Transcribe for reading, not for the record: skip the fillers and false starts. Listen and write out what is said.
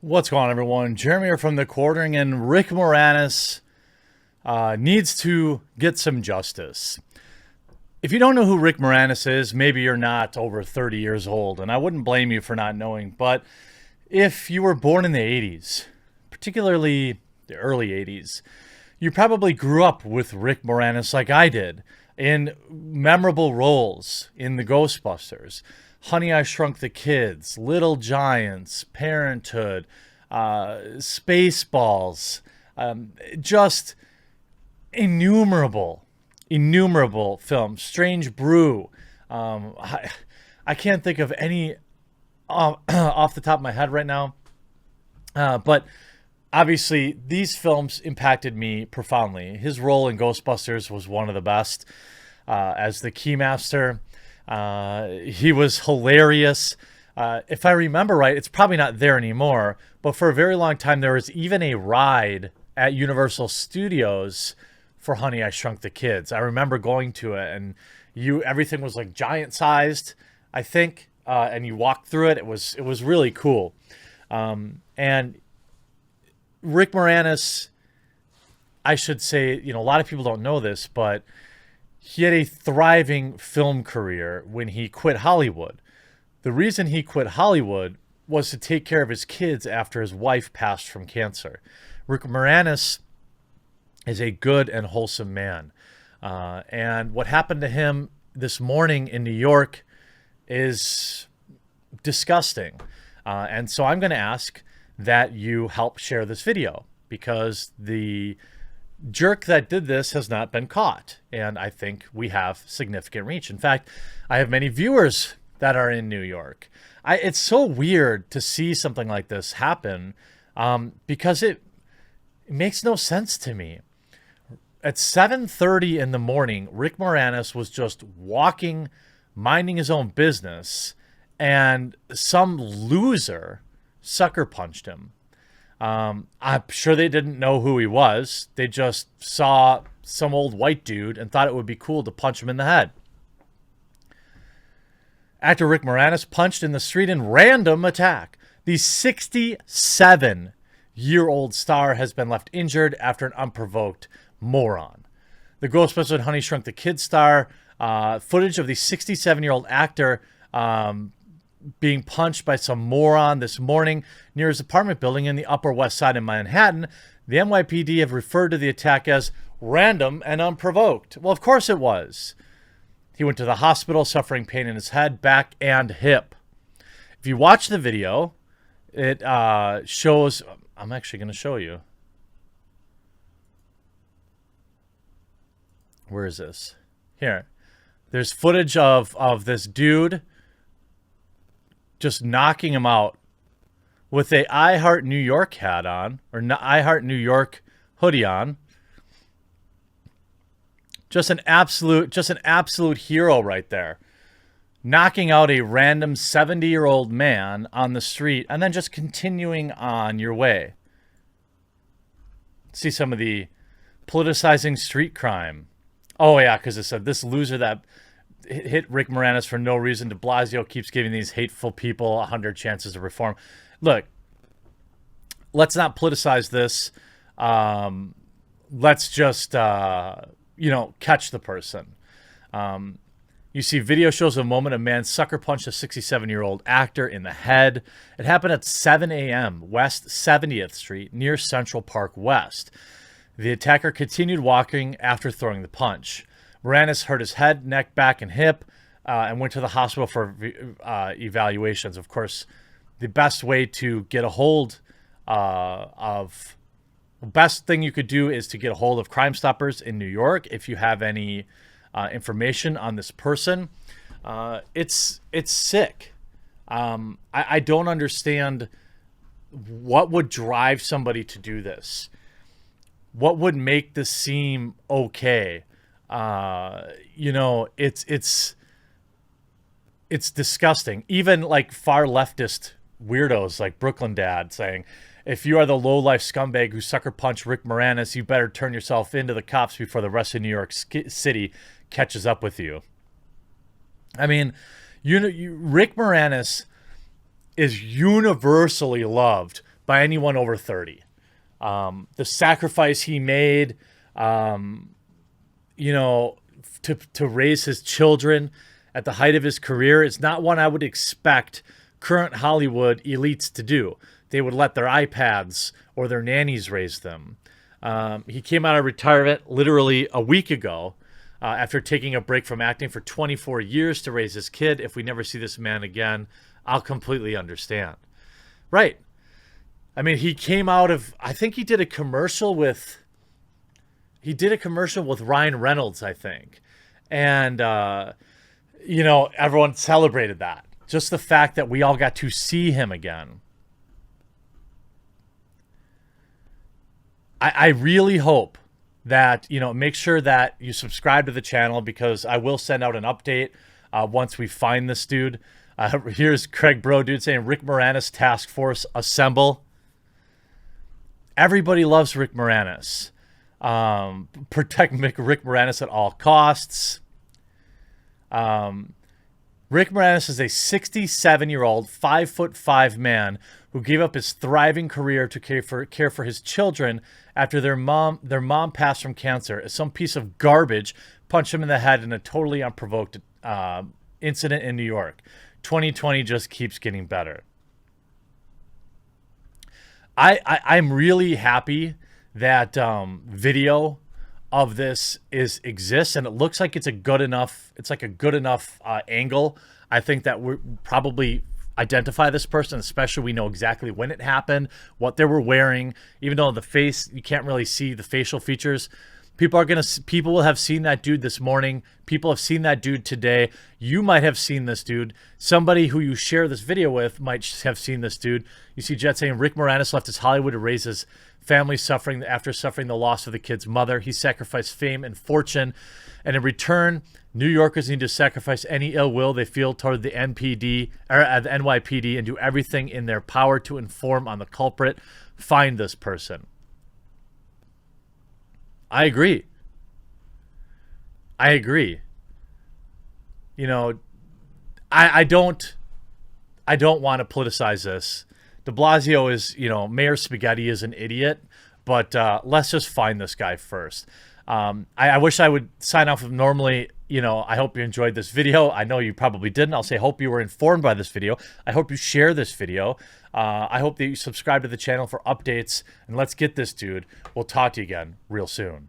What's going on, everyone? Jeremy here from The Quartering, and Rick Moranis needs to get some justice. If you don't know who Rick Moranis is, maybe you're not over 30 years old, and I wouldn't blame you for not knowing, but if you were born in the 80s, particularly the early 80s, you probably grew up with Rick Moranis like I did, in memorable roles in the Ghostbusters, Honey, I Shrunk the Kids, Little Giants, Parenthood, Spaceballs, just innumerable, innumerable films. Strange Brew. I can't think of any off the top of my head right now, but obviously these films impacted me profoundly. His role in Ghostbusters was one of the best as the Keymaster. He was hilarious. If I remember right, it's probably not there anymore, but for a very long time, there was even a ride at Universal Studios for Honey, I Shrunk the Kids. I remember going to it, and everything was like giant sized, I think, and you walked through it. It was really cool. And Rick Moranis, I should say, a lot of people don't know this, but he had a thriving film career when he quit Hollywood. The reason he quit Hollywood was to take care of his kids after his wife passed from cancer. Rick Moranis is a good and wholesome man. And what happened to him this morning in New York is disgusting. And so I'm going to ask that you help share this video, because the jerk that did this has not been caught, and I think we have significant reach. In fact, I have many viewers that are in New York. It's so weird to see something like this happen, because it makes no sense to me. At 7:30 in the morning, Rick Moranis was just walking, minding his own business, and some loser sucker punched him. I'm sure they didn't know who he was. They just saw some old white dude and thought it would be cool to punch him in the head. Actor Rick Moranis punched in the street in random attack. The 67-year-old star has been left injured after an unprovoked moron. The Ghostbusters and Honey Shrunk the Kids star, footage of the 67-year-old actor being punched by some moron this morning near his apartment building in the Upper West Side of Manhattan. The NYPD have referred to the attack as random and unprovoked. Well, of course it was. He went to the hospital suffering pain in his head, back, and hip. If you watch the video, it shows... I'm actually going to show you. Where is this? Here. There's footage of this dude just knocking him out with a I Heart New York hat on, or I Heart New York hoodie on. Just an absolute hero right there. Knocking out a random 70-year-old man on the street and then just continuing on your way. See some of the politicizing street crime. Oh yeah, because it said this loser that hit Rick Moranis for no reason. De Blasio keeps giving these hateful people 100 chances to reform. Look, let's not politicize this. Let's just, catch the person. You see video shows a moment a man sucker punched a 67-year-old actor in the head. It happened at 7 a.m. West 70th Street near Central Park West. The attacker continued walking after throwing the punch. Moranis hurt his head, neck, back, and hip, and went to the hospital for evaluations. Of course, the best way to get a hold the best thing you could do is to get a hold of Crime Stoppers in New York. If you have any information on this person, it's sick. I don't understand what would drive somebody to do this. What would make this seem okay? It's disgusting. Even like far leftist weirdos like Brooklyn Dad saying, if you are the low-life scumbag who sucker punched Rick Moranis, you better turn yourself into the cops before the rest of New York City catches up with you. I mean, Rick Moranis is universally loved by anyone over 30. The sacrifice he made, you know, to raise his children at the height of his career is not one I would expect current Hollywood elites to do. They would let their iPads or their nannies raise them. He came out of retirement literally a week ago after taking a break from acting for 24 years to raise his kid. If we never see this man again, I'll completely understand. Right. I mean, he came out of, I think he did a commercial with Ryan Reynolds, I think. And, you know, everyone celebrated that. Just the fact that we all got to see him again. I really hope that, you know, make sure that you subscribe to the channel, because I will send out an update once we find this dude. Here's Craig Bro Dude saying, Rick Moranis Task Force assemble. Everybody loves Rick Moranis. Protect Rick Moranis at all costs. Rick Moranis is a 67-year-old, 5'5" man who gave up his thriving career to care for his children after their mom passed from cancer, as some piece of garbage punched him in the head in a totally unprovoked incident in New York. 2020 just keeps getting better. I'm really happy that video of this exists, and it looks like it's a good enough angle. I think that we probably identify this person, especially we know exactly when it happened, what they were wearing. Even though the face, you can't really see the facial features. People will have seen that dude this morning. People have seen that dude today. You might have seen this dude. Somebody who you share this video with might have seen this dude. You see Jet saying Rick Moranis left his Hollywood to raise his family after suffering the loss of the kid's mother. He sacrificed fame and fortune, and in return, New Yorkers need to sacrifice any ill will they feel toward the NPD or the NYPD and do everything in their power to inform on the culprit. Find this person. I agree. You know, I don't want to politicize this. De Blasio is, you know, Mayor Spaghetti is an idiot, but let's just find this guy first. I wish I would sign off with normally, you know, I hope you enjoyed this video. I know you probably didn't. I'll say, hope you were informed by this video. I hope you share this video. I hope that you subscribe to the channel for updates, and let's get this dude. We'll talk to you again real soon.